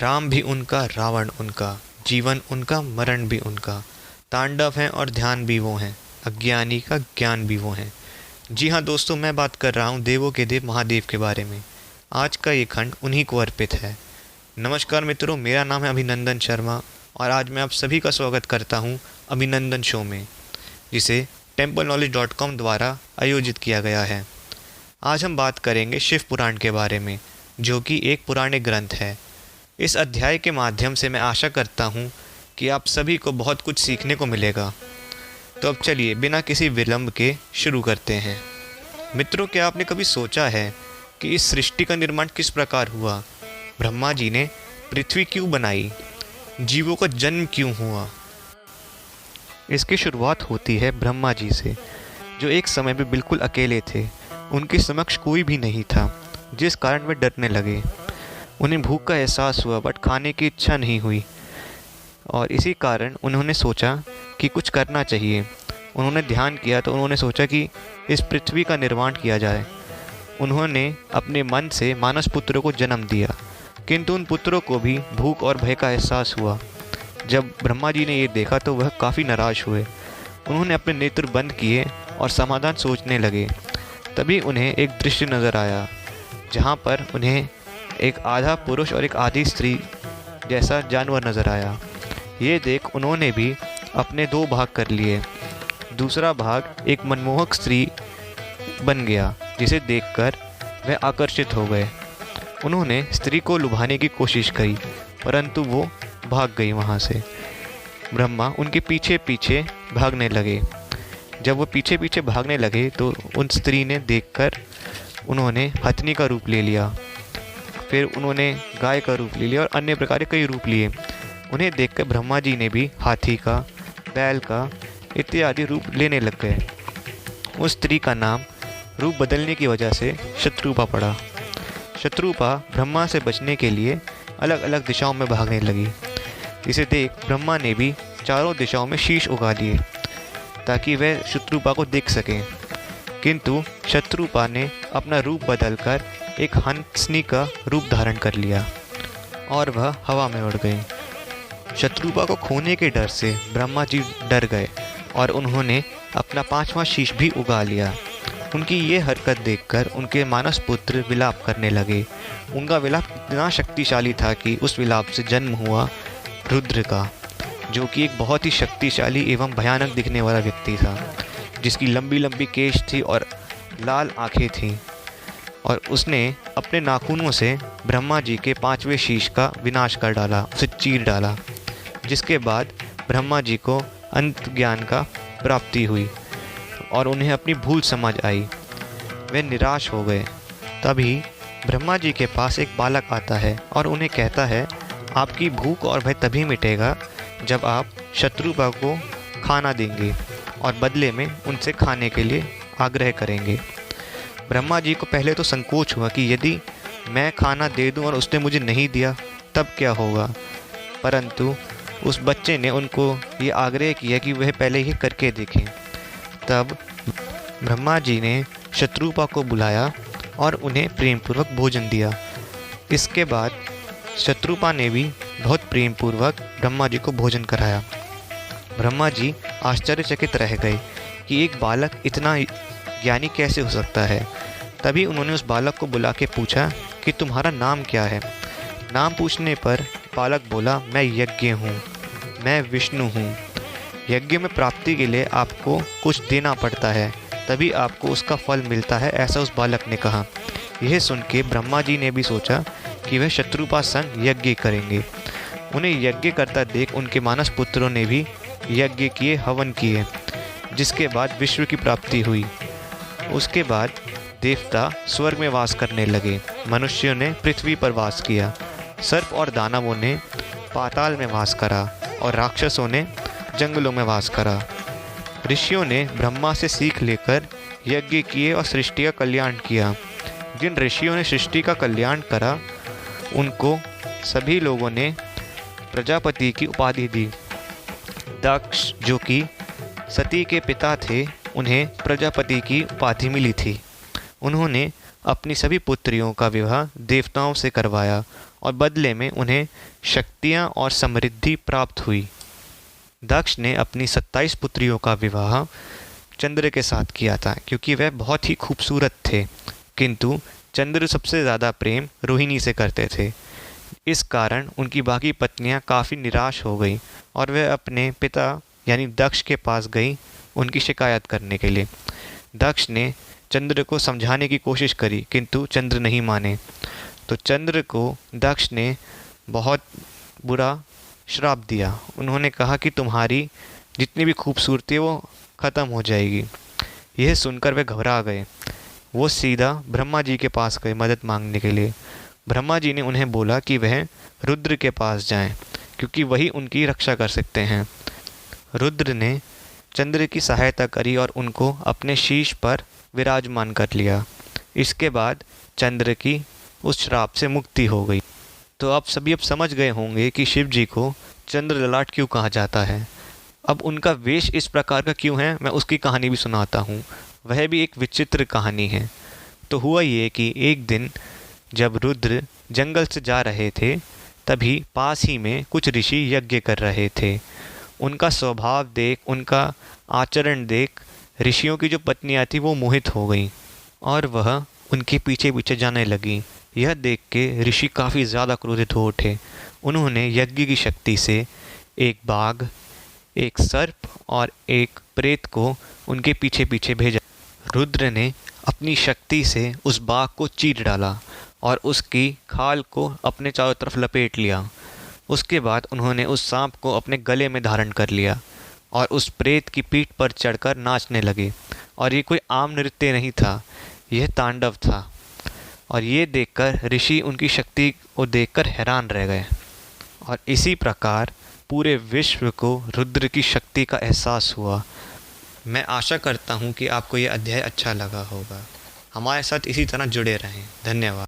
राम भी उनका, रावण उनका, जीवन उनका, मरण भी उनका, तांडव हैं और ध्यान भी वो हैं, अज्ञानी का ज्ञान भी वो हैं। जी हाँ दोस्तों, मैं बात कर रहा हूँ देवों के देव महादेव के बारे में। आज का ये खंड उन्हीं को अर्पित है। नमस्कार मित्रों, मेरा नाम है अभिनंदन शर्मा और आज मैं आप सभी का स्वागत करता हूँ अभिनंदन शो में, जिसे templeknowledge.com द्वारा आयोजित किया गया है। आज हम बात करेंगे शिव पुराण के बारे में, जो कि एक पुराणिक ग्रंथ है। इस अध्याय के माध्यम से मैं आशा करता हूँ कि आप सभी को बहुत कुछ सीखने को मिलेगा। तो अब चलिए बिना किसी विलंब के शुरू करते हैं। मित्रों, क्या आपने कभी सोचा है कि इस सृष्टि का निर्माण किस प्रकार हुआ? ब्रह्मा जी ने पृथ्वी क्यों बनाई? जीवों का जन्म क्यों हुआ? इसकी शुरुआत होती है ब्रह्मा जी से, जो एक समय में बिल्कुल अकेले थे। उनके समक्ष कोई भी नहीं था, जिस कारण वे डरने लगे। उन्हें भूख का एहसास हुआ, बट खाने की इच्छा नहीं हुई और इसी कारण उन्होंने सोचा कि कुछ करना चाहिए। उन्होंने ध्यान किया तो उन्होंने सोचा कि इस पृथ्वी का निर्माण किया जाए। उन्होंने अपने मन से मानस पुत्रों को जन्म दिया, किंतु उन पुत्रों को भी भूख और भय का एहसास हुआ। जब ब्रह्मा जी ने ये देखा तो वह काफ़ी निराश हुए। उन्होंने अपने नेत्र बंद किए और समाधान सोचने लगे। तभी उन्हें एक दृश्य नज़र आया, जहाँ पर उन्हें एक आधा पुरुष और एक आधी स्त्री जैसा जानवर नज़र आया। ये देख उन्होंने भी अपने दो भाग कर लिए। दूसरा भाग एक मनमोहक स्त्री बन गया, जिसे देखकर वह आकर्षित हो गए। उन्होंने स्त्री को लुभाने की कोशिश करी, परंतु वो भाग गई वहाँ से। ब्रह्मा उनके पीछे पीछे भागने लगे। जब वो पीछे पीछे भागने लगे तो उन स्त्री ने देखकर उन्होंने हथनी का रूप ले लिया, फिर उन्होंने गाय का रूप ले लिया और अन्य प्रकार के कई रूप लिए। उन्हें देखकर ब्रह्मा जी ने भी हाथी का, बैल का इत्यादि रूप लेने लग गए। उस स्त्री का नाम रूप बदलने की वजह से शत्रुपा पड़ा। शत्रुपा ब्रह्मा से बचने के लिए अलग अलग दिशाओं में भागने लगी। इसे देख ब्रह्मा ने भी चारों दिशाओं में शीश उगा दिए ताकि वह शत्रुपा को देख सकें, किंतु शत्रुपा ने अपना रूप बदलकर एक हंसनी का रूप धारण कर लिया और वह हवा में उड़ गई। शत्रुपा को खोने के डर से ब्रह्मा जी डर गए और उन्होंने अपना पांचवा शीश भी उगा लिया। उनकी ये हरकत देखकर उनके मानस पुत्र विलाप करने लगे। उनका विलाप इतना शक्तिशाली था कि उस विलाप से जन्म हुआ रुद्र का, जो कि एक बहुत ही शक्तिशाली एवं भयानक दिखने वाला व्यक्ति था, जिसकी लंबी लंबी केश थी और लाल आंखें थीं। और उसने अपने नाखूनों से ब्रह्मा जी के पांचवें शीश का विनाश कर डाला, उसे चीर डाला, जिसके बाद ब्रह्मा जी को अंत ज्ञान का प्राप्ति हुई और उन्हें अपनी भूल समझ आई। वे निराश हो गए। तभी ब्रह्मा जी के पास एक बालक आता है और उन्हें कहता है, आपकी भूख और भय तभी मिटेगा जब आप शत्रुपा को खाना देंगे और बदले में उनसे खाने के लिए आग्रह करेंगे। ब्रह्मा जी को पहले तो संकोच हुआ कि यदि मैं खाना दे दूं और उसने मुझे नहीं दिया तब क्या होगा, परंतु उस बच्चे ने उनको ये आग्रह किया कि वह पहले ही करके देखें। तब ब्रह्मा जी ने शत्रुपा को बुलाया और उन्हें प्रेमपूर्वक भोजन दिया। इसके बाद शत्रुपा ने भी बहुत प्रेमपूर्वक ब्रह्मा जी को भोजन कराया। ब्रह्मा जी आश्चर्यचकित रह गए कि एक बालक इतना ज्ञानी कैसे हो सकता है। तभी उन्होंने उस बालक को बुला के पूछा कि तुम्हारा नाम क्या है। नाम पूछने पर बालक बोला, मैं यज्ञ हूँ, मैं विष्णु हूँ। यज्ञ में प्राप्ति के लिए आपको कुछ देना पड़ता है, तभी आपको उसका फल मिलता है, ऐसा उस बालक ने कहा। यह सुन के ब्रह्मा जी ने भी सोचा कि वह शत्रुपा संग यज्ञ करेंगे। उन्हें यज्ञ करता देख उनके मानस पुत्रों ने भी यज्ञ किए, हवन किए, जिसके बाद विश्व की प्राप्ति हुई। उसके बाद देवता स्वर्ग में वास करने लगे, मनुष्यों ने पृथ्वी पर वास किया, सर्प और दानवों ने पाताल में वास करा और राक्षसों ने जंगलों में वास करा। ऋषियों ने ब्रह्मा से सीख लेकर यज्ञ किए और सृष्टि का कल्याण किया। जिन ऋषियों ने सृष्टि का कल्याण करा उनको सभी लोगों ने प्रजापति की उपाधि दी। दक्ष, जो कि सती के पिता थे, उन्हें प्रजापति की उपाधि मिली थी। उन्होंने अपनी सभी पुत्रियों का विवाह देवताओं से करवाया और बदले में उन्हें शक्तियाँ और समृद्धि प्राप्त हुई। दक्ष ने अपनी 27 पुत्रियों का विवाह चंद्र के साथ किया था क्योंकि वह बहुत ही खूबसूरत थे, किंतु चंद्र सबसे ज़्यादा प्रेम रोहिणी से करते थे। इस कारण उनकी बाकी पत्नियां काफ़ी निराश हो गई और वह अपने पिता यानी दक्ष के पास गई उनकी शिकायत करने के लिए। दक्ष ने चंद्र को समझाने की कोशिश करी किंतु चंद्र नहीं माने। तो चंद्र को दक्ष ने बहुत बुरा श्राप दिया। उन्होंने कहा कि तुम्हारी जितनी भी खूबसूरती है वो ख़त्म हो जाएगी। यह सुनकर वे घबरा गए। वो सीधा ब्रह्मा जी के पास गए मदद मांगने के लिए। ब्रह्मा जी ने उन्हें बोला कि वह रुद्र के पास जाएं क्योंकि वही उनकी रक्षा कर सकते हैं। रुद्र ने चंद्र की सहायता करी और उनको अपने शीश पर विराजमान कर लिया। इसके बाद चंद्र की उस श्राप से मुक्ति हो गई। तो आप सभी अब समझ गए होंगे कि शिव जी को चंद्र ललाट क्यों कहा जाता है। अब उनका वेश इस प्रकार का क्यों है, मैं उसकी कहानी भी सुनाता हूँ। वह भी एक विचित्र कहानी है। तो हुआ ये कि एक दिन जब रुद्र जंगल से जा रहे थे तभी पास ही में कुछ ऋषि यज्ञ कर रहे थे। उनका स्वभाव देख, उनका आचरण देख ऋषियों की जो पत्नियां थी वो मोहित हो गईं और वह उनके पीछे पीछे जाने लगी। यह देख के ऋषि काफ़ी ज़्यादा क्रोधित हो उठे। उन्होंने यज्ञ की शक्ति से एक बाघ, एक सर्प और एक प्रेत को उनके पीछे पीछे भेजा। रुद्र ने अपनी शक्ति से उस बाघ को चीर डाला और उसकी खाल को अपने चारों तरफ लपेट लिया। उसके बाद उन्होंने उस सांप को अपने गले में धारण कर लिया और उस प्रेत की पीठ पर चढ़कर नाचने लगे। और ये कोई आम नृत्य नहीं था, यह तांडव था। और ये देखकर ऋषि उनकी शक्ति को देखकर हैरान रह गए। और इसी प्रकार पूरे विश्व को रुद्र की शक्ति का एहसास हुआ। मैं आशा करता हूँ कि आपको ये अध्याय अच्छा लगा होगा। हमारे साथ इसी तरह जुड़े रहें। धन्यवाद।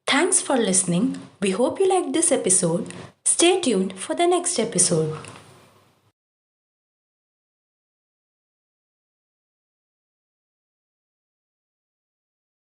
Thanks for listening. We hope you liked this episode. Stay tuned for the next episode.